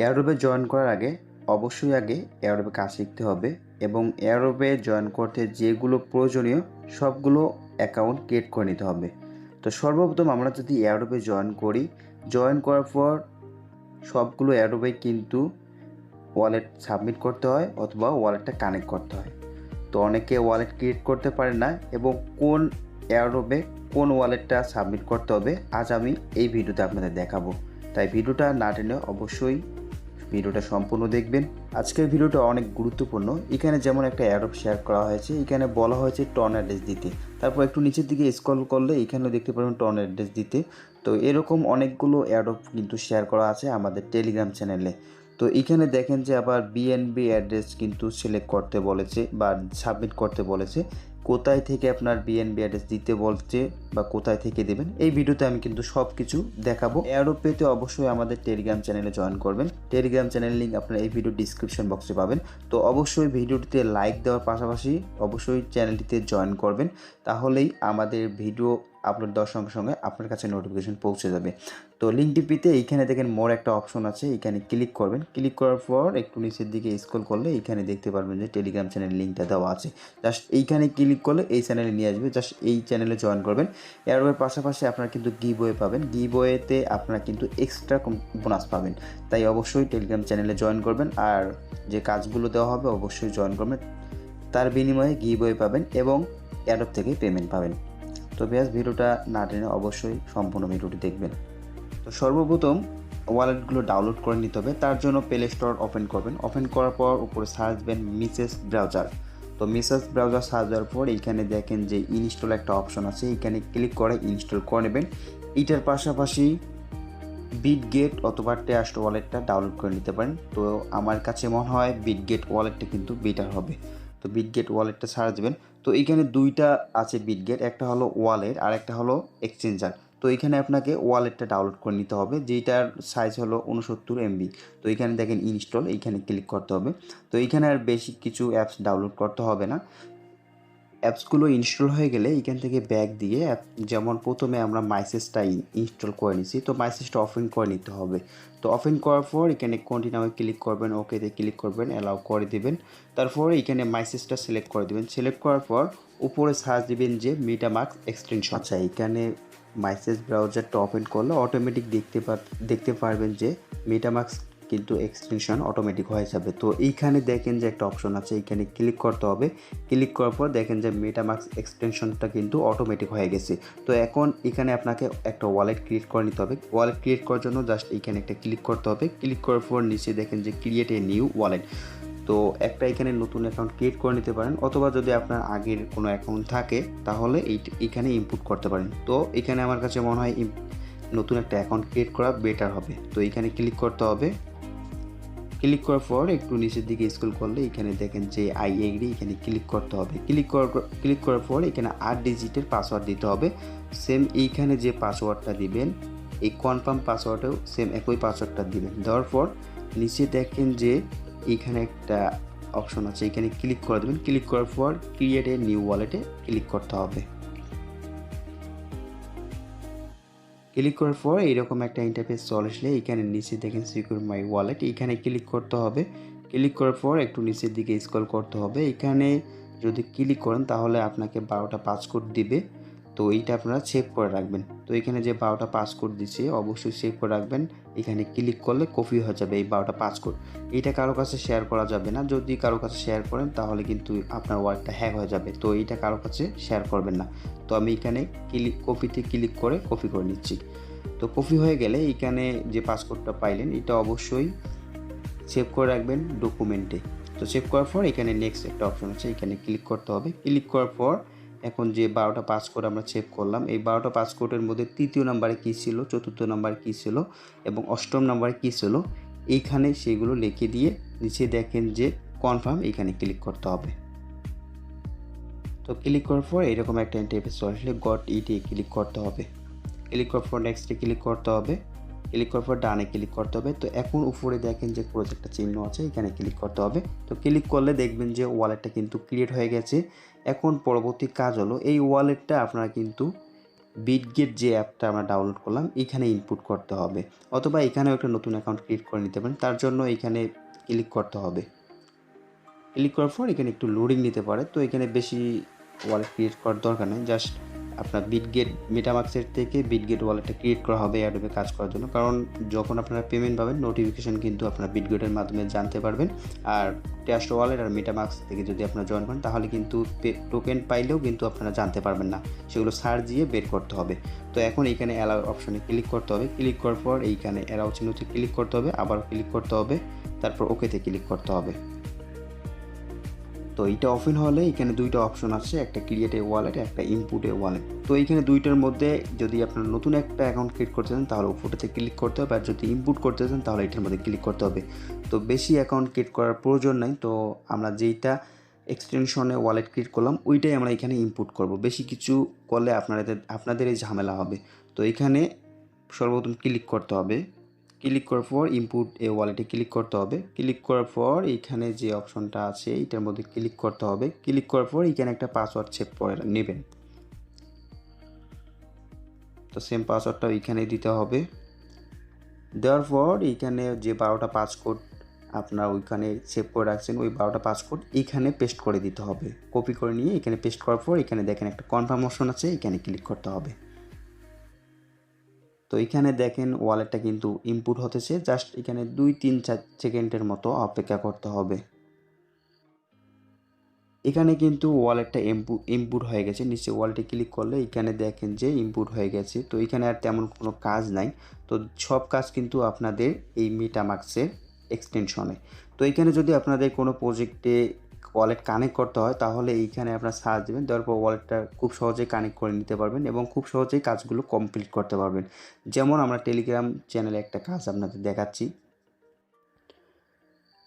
এয়ারড্রপে join করার আগে অবশ্যই এয়ারড্রপে কাজ শিখতে হবে এবং এয়ারড্রপে জয়েন করতে যেগুলো প্রয়োজনীয় সবগুলো অ্যাকাউন্ট ক্রিয়েট করে নিতে হবে। তো সর্বপ্রথম আমরা যদি এয়ারড্রপে জয়েন করি, জয়েন করার পর সবগুলো এয়ারড্রপে কিন্তু ওয়ালেট সাবমিট করতে হয় অথবা ওয়ালেটটা কানেক্ট করতে হয়। তো অনেকে ওয়ালেট ক্রিয়েট করতে পারে না এবং কোন এয়ারড্রপে কোন ওয়ালেটটা সাবমিট করতে হবে আজ আমি এই ভিডিওতে আপনাদের দেখাবো। তাই ভিডিওটা না টেনে অবশ্যই ভিডিওটা সম্পূর্ণ দেখবেন। আজকের ভিডিওটা অনেক গুরুত্বপূর্ণ। এখানে যেমন একটা এয়ারড্রপ শেয়ার করা হয়েছে, এখানে বলা হয়েছে টন অ্যাড্রেস দিতে। তারপর একটু নিচের দিকে স্ক্রল করলে এখানে দেখতে পাবেন টন অ্যাড্রেস দিতে। তো এরকম অনেকগুলো এয়ারড্রপ কিন্তু শেয়ার করা আছে আমাদের টেলিগ্রাম চ্যানেলে। তো এখানে দেখেন যে আবার বিএনবি অ্যাড্রেস কিন্তু সিলেক্ট করতে বলেছে বা সাবমিট করতে বলেছে। কোথায় থেকে আপনার বিএনবি অ্যাড্রেস দিতে বলছে বা কোথায় থেকে দেবেন এই ভিডিওতে আমি কিন্তু সব কিছু দেখাবো। এয়ারড্রপ পেতে অবশ্যই আমাদের টেলিগ্রাম চ্যানেলে জয়েন করবেন। টেলিগ্রাম চ্যানেল লিঙ্ক আপনারা এই ভিডিও ডিসক্রিপশন বক্সে পাবেন। তো অবশ্যই ভিডিওটিতে লাইক দেওয়ার পাশাপাশি অবশ্যই চ্যানেলটিতে জয়েন করবেন, তাহলেই আমাদের ভিডিও আপলোড দেওয়ার সঙ্গে সঙ্গে আপনার কাছে নোটিফিকেশন পৌঁছে যাবে। তো লিঙ্কটি পেতে এইখানে দেখেন মোর একটা অপশন আছে, এখানে ক্লিক করবেন। ক্লিক করার পর একটু নিচের দিকে স্ক্রল করলে এইখানে দেখতে পারবেন যে টেলিগ্রাম চ্যানেল লিঙ্কটা দেওয়া আছে। জাস্ট এইখানে ক্লিক করলে এই চ্যানেলে নিয়ে আসবে, জাস্ট এই চ্যানেলে জয়েন করবেন। এর পাশাপাশি আপনারা কিন্তু গিভওয়ে পাবেন, গিভওয়েতে আপনারা কিন্তু এক্সট্রা বোনাস পাবেন। তাই অবশ্যই টেলিগ্রাম চ্যানেলে জয়েন করবেন আর যে কাজগুলো দেওয়া হবে অবশ্যই জয়েন করবেন। তার বিনিময়ে গিভওয়ে পাবেন এবং এয়ারড্রপ থেকে পেমেন্ট পাবেন। তো ব্যাস ভিডিওটা না টেনে অবশ্যই সম্পূর্ণ ভিডিওটি দেখবেন। তো সর্বপ্রথম ওয়ালেটগুলো ডাউনলোড করে নিতে হবে। তার জন্য প্লে স্টোর ওপেন করবেন। ওপেন করার পর উপরে সার্চ দেবেন মেসেজ ব্রাউজার। তো মেসেজ ব্রাউজার সার্চ দেওয়ার পর এইখানে দেখেন যে ইনস্টল একটা অপশন আছে, এইখানে ক্লিক করে ইনস্টল করে নেবেন। এটার পাশাপাশি বিটগেট অথবা ট্রাস্ট ওয়ালেটটা ডাউনলোড করে নিতে পারেন। তো আমার কাছে মনে হয় বিটগেট ওয়ালেটটা কিন্তু বেটার হবে। তো বিটগেট ওয়ালেটটা সার্চ দেবেন। তো এইখানে দুইটা আছে বিটগেট, একটা হলো ওয়ালেট আর একটা হলো এক্সচেঞ্জার। তো এখানে আপনাকে ওয়ালেটটা ডাউনলোড করে নিতে হবে, যেটার সাইজ হলো 69 MB। তো এখানে দেখেন ইনস্টল, এইখানে ক্লিক করতে হবে। তো এইখানে আর বেশি কিছু অ্যাপস ডাউনলোড করতে হবে না। অ্যাপসগুলো ইনস্টল হয়ে গেলে এখান থেকে ব্যাক দিয়ে যেমন প্রথমে আমরা মাইসেজটা ইনস্টল করে নিছি, তো মাইসেজটা ওপেন করে নিতে হবে। তো ওপেন করার পর এখানে কন্টিনিউয়ে ক্লিক করবেন, ওকেতে ক্লিক করবেন, অ্যালাউ করে দিবেন। তারপর এখানে মাইসেজটা সিলেক্ট করে দিবেন। সিলেক্ট করার পর উপরে সার্চ দিবেন যে মেটামাস্ক এক্সটেনশন। আচ্ছা, এখানে মাইসেজ ব্রাউজারটা ওপেন করলে অটোমেটিক দেখতে পারবেন যে মেটামাস্ক কিন্তু এক্সটেনশন অটোমেটিক হয়ে যাবে। তো এইখানে দেখেন যে একটা অপশন আছে, এইখানে ক্লিক করতে হবে। ক্লিক করার পর দেখেন যে মেটামাস্ক এক্সটেনশনটা কিন্তু অটোমেটিক হয়ে গেছে। তো এখন এখানে আপনাকে একটা ওয়ালেট ক্রিয়েট করে নিতে হবে। ওয়ালেট ক্রিয়েট করার জন্য জাস্ট এইখানে একটা ক্লিক করতে হবে। ক্লিক করার পর নিচে দেখেন যে ক্রিয়েট এ নিউ ওয়ালেট। তো একটা এখানে নতুন অ্যাকাউন্ট ক্রিয়েট করে নিতে পারেন, অথবা যদি আপনার আগের কোনো অ্যাকাউন্ট থাকে তাহলে এইখানে ইনপুট করতে পারেন। তো এখানে আমার কাছে মনে হয় নতুন একটা অ্যাকাউন্ট ক্রিয়েট করা বেটার হবে। তো এইখানে ক্লিক করতে হবে। ক্লিক করার পর একটু নিচের দিকে স্ক্রল করলে এখানে দেখেন যে আই এগ্রি, এখানে ক্লিক করতে হবে। ক্লিক করার পর এখানে 8 ডিজিটের পাসওয়ার্ড দিতে হবে। সেম এইখানে যে পাসওয়ার্ডটা দিবেন এই কনফার্ম পাসওয়ার্ডেও সেম একই পাসওয়ার্ডটা দিবেন। দেওয়ার পর নিচে দেখেন যে এইখানে একটা অপশন আছে, এখানে ক্লিক করে দেবেন। ক্লিক করার পর ক্রিয়েট এ নিউ ওয়ালেটে ক্লিক করতে হবে। ক্লিক করার পর এইরকম একটা ইন্টারফেস চলে আসলে এখানে নিচে দেখেন সিকিউর মাই ওয়ালেট, এইখানে ক্লিক করতে হবে। ক্লিক করার পর একটু নিচের দিকে স্ক্রল করতে হবে। এখানে যদি ক্লিক করেন তাহলে আপনাকে 12টা পাসকোড দিবে। তো এইটা আপনারা সেভ করে রাখবেন। তো এখানে যে 12টা পাসকোড দিচ্ছে অবশ্যই সেভ করে রাখবেন। এখানে ক্লিক করলে কপি হয়ে যাবে এই 12টা পাসকোড। এইটা কারো কাছে শেয়ার করা যাবে না, যদি কারো কাছে শেয়ার করেন তাহলে কিন্তু আপনার ওয়ালেটটা হ্যাক হয়ে যাবে। তো এইটা কারো কাছে শেয়ার করবেন না। তো আমি এখানে কপিতে ক্লিক করে কপি করে নিচ্ছি। তো কপি হয়ে গেলে এইখানে যে পাসকোডটা পাইলেন এটা অবশ্যই সেভ করে রাখবেন ডকুমেন্টে। তো সেভ করার পর এখানে নেক্সট একটা অপশন আছে, এখানে ক্লিক করতে হবে। ক্লিক করার পর এখন যে 12টা পাসকোড আমরা সেভ করলাম এই 12টা পাসকোডের মধ্যে 3য় নাম্বারে কী ছিল, 4র্থ নাম্বারে কী ছিল এবং 8ম নাম্বারে কী ছিল এইখানে সেগুলো লিখে দিয়ে নিচে দেখেন যে কনফার্ম, এখানে ক্লিক করতে হবে। তো ক্লিক করার পর এরকম একটা ইন্টারফেস চলে আসলে গট ইটে ক্লিক করতে হবে। ক্লিক করার পর নেক্সটে ক্লিক করতে হবে। ক্লিক করার পর ডানে ক্লিক করতে হবে। তো এখন উপরে দেখেন যে প্রজেক্টটা চিহ্ন আছে, এখানে ক্লিক করতে হবে। তো ক্লিক করলে দেখবেন যে ওয়ালেটটা কিন্তু ক্রিয়েট হয়ে গেছে। এখন পরবর্তী কাজ হলো এই ওয়ালেটটা আপনারা কিন্তু বিটগেট যে অ্যাপটা আমরা ডাউনলোড করলাম এখানে ইনপুট করতে হবে, অথবা এখানেও একটা নতুন অ্যাকাউন্ট ক্রিয়েট করে নিতে পারেন। তার জন্য এখানে ক্লিক করতে হবে। ক্লিক করার পর এখানে একটু লোডিং নিতে পারে, তো এখানে বেশি ওয়ালেট ক্রিয়েট করার দরকার নেই। জাস্ট আপনার বিটগেট মেটামাক্সের থেকে বিটগেট ওয়ালেটটা ক্রিয়েট করা হবে অ্যাডোবে কাজ করার জন্য, কারণ যখন আপনারা পেমেন্ট পাবেন নোটিফিকেশন কিন্তু আপনারা বিটগেটের মাধ্যমে জানতে পারবেন। আর ট্রাস্ট ওয়ালেট আর মেটামাক্স থেকে যদি আপনারা জয়েন করেন তাহলে কিন্তু টোকেন পাইলেও কিন্তু আপনারা জানতে পারবেন না, সেগুলো সার্চ দিয়ে বের করতে হবে। তো এখন এইখানে অ্যালাউ অপশনে ক্লিক করতে হবে। ক্লিক করার পর এইখানে অ্যালাউ চিহ্নতে ক্লিক করতে হবে, আবার ক্লিক করতে হবে, তারপর ওকেতে ক্লিক করতে হবে। তো এইটা ওপেন হলে এখানে দুইটা অপশন আছে, একটা ক্রিয়েট এ ওয়ালেট, একটা ইনপুট এ ওয়ালেট। তো এইখানে দুইটার মধ্যে যদি আপনার নতুন একটা অ্যাকাউন্ট ক্রিয়েট করতে চান তাহলে উপরেতে ক্লিক করতে হবে, আর যদি ইনপুট করতে চান তাহলে এটার মধ্যে ক্লিক করতে হবে। তো বেশি অ্যাকাউন্ট ক্রিয়েট করার প্রয়োজন নাই, তো আমরা যেইটা এক্সটেনশনে ওয়ালেট ক্রিয়েট করলাম ওইটাই আমরা এখানে ইনপুট করব। বেশি কিছু করলে আপনাদের এই ঝামেলা হবে। তো এখানে সর্বপ্রথম ক্লিক করতে হবে। ক্লিক করার পর ইনপুট এ ওয়ালেটে ক্লিক করতে হবে। ক্লিক করার পর এইখানে যে অপশনটা আছে এইটার মধ্যে ক্লিক করতে হবে। ক্লিক করার পর এইখানে একটা পাসওয়ার্ড সেভ করে নেবেন। তো সেম পাসওয়ার্ডটা এইখানে দিতে হবে। দেওয়ার পর এইখানে যে 12টা পাসকোড আপনার ওইখানে সেভ করে রাখছেন ওই 12টা পাসকোড এইখানে পেস্ট করে দিতে হবে। কপি করে নিয়ে এখানে পেস্ট করার পর এখানে দেখেন একটা কনফার্ম অপশন আছে, এখানে ক্লিক করতে হবে। তো এখানে দেখেন ওয়ালেটটা কিন্তু ইনপুট হতেছে, জাস্ট এখানে 2-3-4 সেকেন্ডের মতো অপেক্ষা করতে হবে। এখানে কিন্তু ওয়ালেটটা ইনপুট হয়ে গেছে। নিচে ওয়ালেটে ক্লিক করলে এখানে দেখেন যে ইনপুট হয়ে গেছে। তো এখানে আর তেমন কোনো কাজ নাই। তো সব কাজ কিন্তু আপনাদের এই মেটামাক্সের এক্সটেনশনে। তো এখানে যদি আপনাদের কোনো প্রজেক্টে ওয়ালেট কানেক্ট করতে হয় তাহলে এইখানে আপনার সার্চ দেবেন, দেওয়ার পর ওয়ালেটটা খুব সহজেই কানেক্ট করে নিতে পারবেন এবং খুব সহজেই কাজগুলো কমপ্লিট করতে পারবেন। যেমন আমরা টেলিগ্রাম চ্যানেলে একটা কাজ আপনাদের দেখাচ্ছি।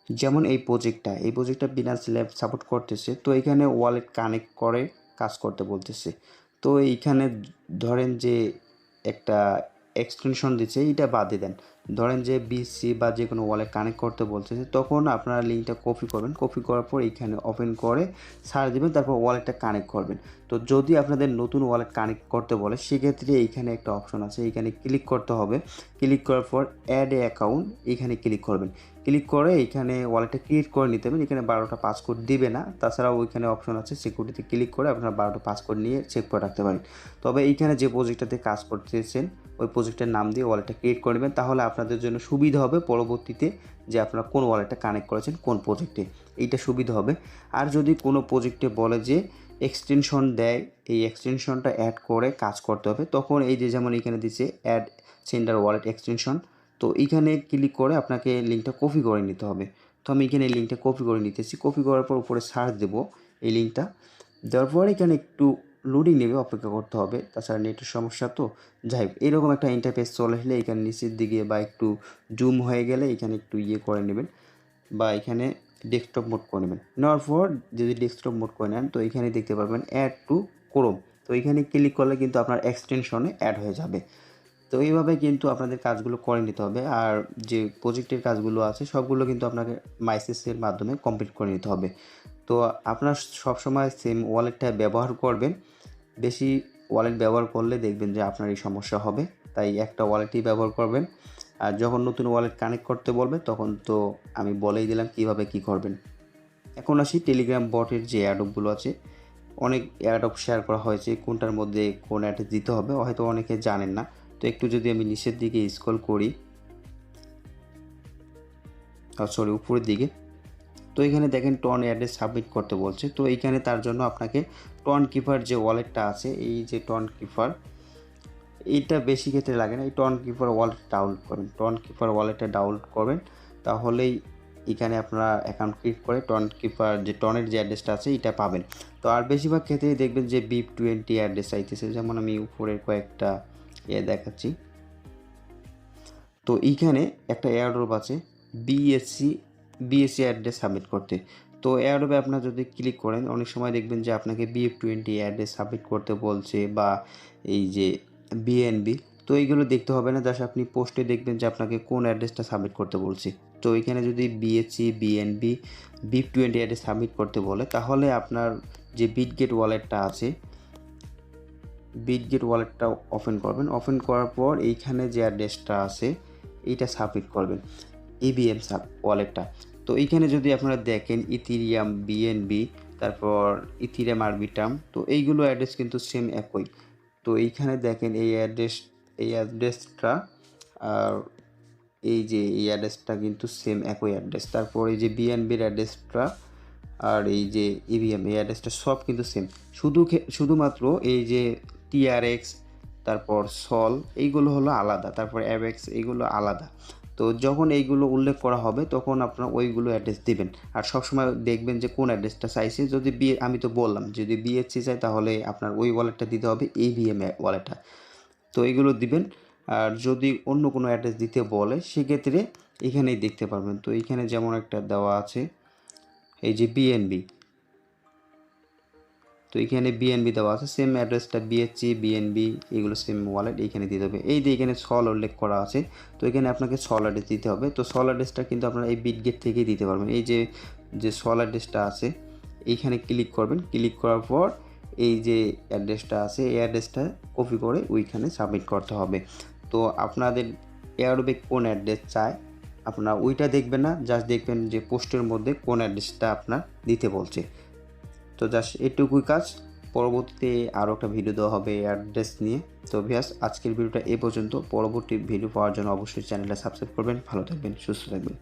যেমন এই প্রজেক্টটা বিনান্স ল্যাব সাপোর্ট করতেছে। তো এখানে ওয়ালেট কানেক্ট করে কাজ করতে বলতেছে। তো এইখানে ধরেন যে একটা এক্সটেনশন দিচ্ছে, এইটা বাদে দেন। ধরেন যে বিসি বা যে কোনো ওয়ালেট কানেক্ট করতে বলতেছে, তখন আপনারা লিঙ্কটা কপি করবেন। কপি করার পর এইখানে ওপেন করে সার্চ দেবেন, তারপর ওয়ালেটটা কানেক্ট করবেন। তো যদি আপনাদের নতুন ওয়ালেট কানেক্ট করতে বলে সেক্ষেত্রে এইখানে একটা অপশন আছে, এইখানে ক্লিক করতে হবে। ক্লিক করার পর অ্যাড এ অ্যাকাউন্ট এইখানে ক্লিক করবেন। ক্লিক করে এইখানে ওয়ালেটটা ক্রিয়েট করে নিতে হবে। এখানে 12টা পাসকোড দিবে না, তাছাড়াও ওইখানে অপশন আছে সিকিউরিটিতে ক্লিক করে আপনারা 12টা পাসকোড নিয়ে চেক করে রাখতে পারেন। তবে এইখানে যে প্রজেক্টটাতে কাজ করতেছেন ওই প্রজেক্টের নাম দিয়ে ওয়ালেটটা ক্রিয়েট করে নেবেন, তাহলে আপনাদের জন্য সুবিধা হবে পরবর্তীতে যে আপনারা কোন ওয়ালেটটা কানেক্ট করেছেন কোন প্রজেক্টে, এইটা সুবিধা হবে। আর যদি কোনো প্রজেক্টে বলে যে এক্সটেনশন দেয়, এই এক্সটেনশনটা অ্যাড করে কাজ করতে হবে, তখন এই যে যেমন এখানে দিচ্ছে অ্যাড সেন্ডার ওয়ালেট এক্সটেনশন, তো এইখানে ক্লিক করে আপনাকে লিঙ্কটা কপি করে নিতে হবে। তো আমি এখানে এই লিঙ্কটা কপি করে নিতেছি। কপি করার পর উপরে সার্চ দেবো এই লিঙ্কটা, দেওয়ার পর এখানে একটু লোডিং নেবে, অপেক্ষা করতে হবে, তাছাড়া নেটের সমস্যা তো। যাই হোক, এরকম একটা ইন্টারফেস চলে আসলে এখানে নিচের দিকে বা একটু জুম হয়ে গেলে এখানে একটু করে নেবেন, বা এখানে ডেস্কটপ মোড করে নেবেন। নেওয়ার পর যদি ডেস্কটপ মোড করে নেন তো এখানে দেখতে পারবেন অ্যাড টু ক্রোম। তো এখানে ক্লিক করলে কিন্তু আপনার এক্সটেনশনে অ্যাড হয়ে যাবে। তো এইভাবে কিন্তু আপনাদের কাজগুলো করে নিতে হবে। আর যে প্রজেক্টের কাজগুলো আছে সবগুলো কিন্তু আপনাকে মাইসেসের মাধ্যমে কমপ্লিট করে নিতে হবে। তো আপনার সবসময় সেম ওয়ালেটটা ব্যবহার করবেন। বেশি ওয়ালেট ব্যবহার করলে দেখবেন যে আপনার এই সমস্যা হবে, তাই একটা ওয়ালেটই ব্যবহার করবেন। আর যখন নতুন ওয়ালেট কানেক্ট করতে বলবে তখন তো আমি বলেই দিলাম কীভাবে কী করবেন। এখন আসি টেলিগ্রাম বটের যে অ্যাডপগুলো আছে, অনেক অ্যাডপ শেয়ার করা হয়েছে, কোনটার মধ্যে কোন অ্যাড দিতে হবে হয়তো অনেকে জানেন না। তো একটু যদি আমি নিচের দিকে স্ক্রল করি, উপরের দিকে, তো এখানে দেখেন টন অ্যাড্রেস সাবমিট করতে বলছে। তো এইখানে তার জন্য আপনাকে টন কিপার যে ওয়ালেটটা আছে, এই যে টন কিপার, এইটা বেশি ক্ষেত্রে লাগে না, এই টন কিপার ওয়ালেট ডাউনলোড করবেন। টন কিপার ওয়ালেটটা ডাউনলোড করবেন, তাহলেই এখানে আপনারা অ্যাকাউন্ট ক্রিয়েট করে টন কিপার যে টনের যে অ্যাড্রেসটা আছে এটা পাবেন। তো আর বেশিরভাগ ক্ষেত্রেই দেখবেন যে BIP20 অ্যাড্রেস চাইতেছে, যেমন আমি উপরের কয়েকটা দেখাচ্ছি। তো এইখানে একটা এয়ারড্রপ আছে বিএসসি অ্যাড্রেস সাবমিট করতে। তো এয়ারড্রপে আপনার যদি ক্লিক করেন অনেক সময় দেখবেন যে আপনাকে BIP20 অ্যাড্রেস সাবমিট করতে বলছে, বা এই যে BNB। তো এইগুলো দেখতে হবে না, জাস্ট আপনি পোস্টে দেখবেন যে আপনাকে কোন অ্যাড্রেসটা সাবমিট করতে বলছে। তো এখানে যদি BSC BNB BIP20 address submit করতে বলে তাহলে আপনার যে বিটগেট ওয়ালেটটা আছে বিটগেট ওয়ালেটটা ওপেন করবেন। ওপেন করার পর এইখানে যে অ্যাড্রেসটা আছে এইটা সাবমিট করবেন, ইভিএম ওয়ালেটটা। তো এইখানে যদি আপনারা দেখেন ইথিরিয়াম, বিএনবি, তারপর ইথিরিয়াম আরবিটাম, তো এইগুলো অ্যাড্রেস কিন্তু সেম একই। তো এইখানে দেখেন এই অ্যাড্রেসটা আর এই অ্যাড্রেসটা কিন্তু সেম একই অ্যাড্রেস। তারপর এই যে বিএনবির অ্যাড্রেসটা আর এই যে ইভিএম এই অ্যাড্রেসটা সব কিন্তু সেম। শুধুমাত্র এই যে টিআরএক্স, তারপর সল এইগুলো হলো আলাদা, তারপর অ্যাবেক্স এইগুলো আলাদা। তো যখন এইগুলো উল্লেখ করা হবে তখন আপনারা ওইগুলো অ্যাড্রেস দিবেন। আর সবসময় দেখবেন যে কোন অ্যাড্রেসটা চাইছে। যদি আমি তো বললাম যদি বিএসসি চাই তাহলে আপনার ওই ওয়ালেটটা দিতে হবে, ইভিএম ওয়ালেটটা। তো এইগুলো দিবেন। আর যদি অন্য কোনো অ্যাড্রেস দিতে বলে সেক্ষেত্রে এখানেই দেখতে পারবেন। তো এইখানে যেমন একটা দেওয়া আছে এই যে বিএনবি, তো এখানে বিএনবি দেওয়া আছে, সেম অ্যাড্রেসটা বিএসসি, বিএনবি এগুলো সেম ওয়ালেট এইখানে দিতে হবে। এই যে এখানে সল উল্লেখ করা আছে, তো এখানে আপনাকে সল অ্যাড্রেস দিতে হবে। তো সল অ্যাড্রেসটা কিন্তু আপনারা এই বিটগেট থেকেই দিতে পারবেন। এই যে সল অ্যাড্রেসটা আছে এইখানে ক্লিক করবেন। ক্লিক করার পর এই যে অ্যাড্রেসটা আছে এই অ্যাড্রেসটা কপি করে ওইখানে সাবমিট করতে হবে। তো আপনাদের এয়ারোবিক কোন অ্যাড্রেস চায় আপনারা ওইটা দেখবেন না, জাস্ট দেখবেন যে পোস্টের মধ্যে কোন অ্যাড্রেসটা আপনার দিতে বলছে। তো জাস্ট এটুকুই কাজ। পরবর্তীতে আরও একটা ভিডিও দেওয়া হবে অ্যাড্রেস নিয়ে। তো ভিউয়ার্স আজকের ভিডিওটা এ পর্যন্ত। পরবর্তী ভিডিও পাওয়ার জন্য অবশ্যই চ্যানেলটা সাবস্ক্রাইব করবেন। ভালো থাকবেন, সুস্থ থাকবেন।